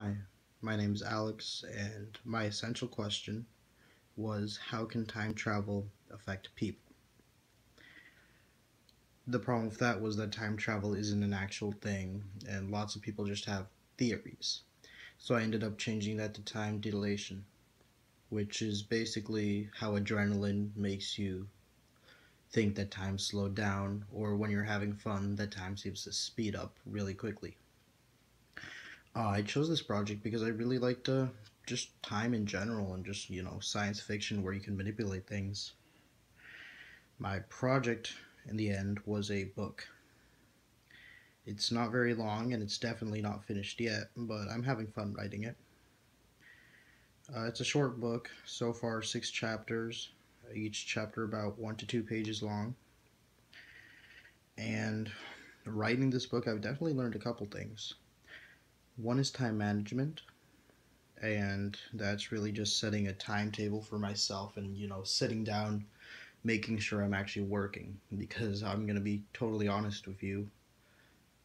Hi, my name is Alex, and my essential question was how can time travel affect people? The problem with that was that time travel isn't an actual thing, and lots of people just have theories. So I ended up changing that to time dilation, which is basically how adrenaline makes you think that time slowed down, or when you're having fun, that time seems to speed up really quickly. I chose this project because I really liked just time in general and just, science fiction where you can manipulate things. My project in the end was a book. It's not very long and it's definitely not finished yet, but I'm having fun writing it. It's a short book, so far 6 chapters, each chapter about 1 to 2 pages long. And writing this book, I've definitely learned a couple things. One is time management, and that's really just setting a timetable for myself and, sitting down, making sure I'm actually working. Because I'm going to be totally honest with you,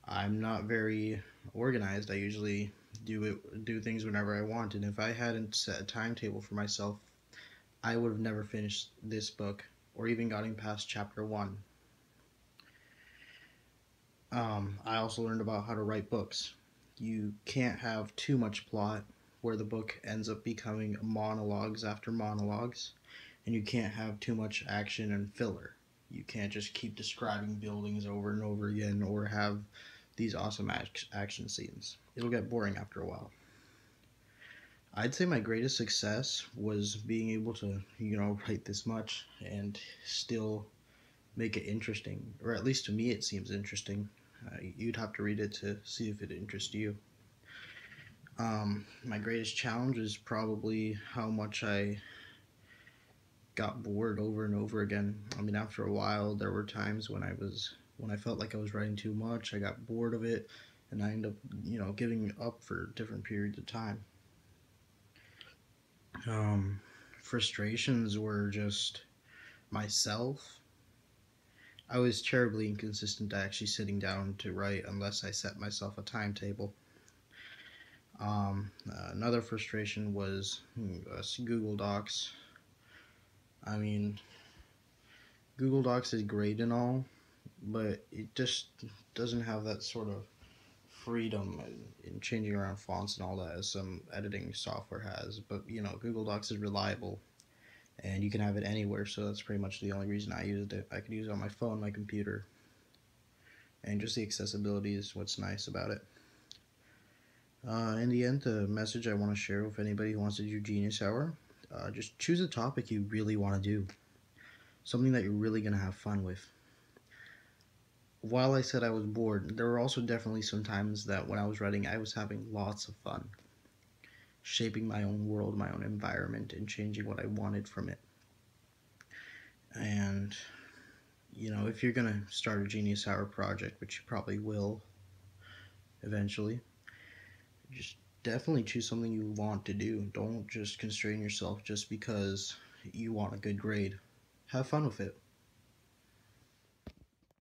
I'm not very organized. I usually do things whenever I want, and if I hadn't set a timetable for myself, I would have never finished this book or even gotten past chapter 1. I also learned about how to write books. You can't have too much plot where the book ends up becoming monologues after monologues, and you can't have too much action and filler. You can't just keep describing buildings over and over again or have these awesome action scenes. It'll get boring after a while. I'd say my greatest success was being able to, write this much and still make it interesting, or at least to me it seems interesting. You'd have to read it to see if it interests you. My greatest challenge is probably how much I got bored over and over again. I mean, after a while, there were times when I felt like I was writing too much. I got bored of it, and I ended up, giving up for different periods of time. Um, Frustrations were just myself. I was terribly inconsistent to actually sitting down to write unless I set myself a timetable. Another frustration was Google Docs. I mean, Google Docs is great and all, but it just doesn't have that sort of freedom in changing around fonts and all that as some editing software has. But Google Docs is reliable and you can have it anywhere, so that's pretty much the only reason I used it. I could use it on my phone, my computer, and just the accessibility is what's nice about it. In the end, the message I want to share with anybody who wants to do Genius Hour, just choose a topic you really want to do, something that you're really going to have fun with. While I said I was bored, there were also definitely some times that when I was writing, I was having lots of fun, shaping my own world, my own environment, and changing what I wanted from it. And, if you're going to start a Genius Hour project, which you probably will eventually, just definitely choose something you want to do. Don't just constrain yourself just because you want a good grade. Have fun with it.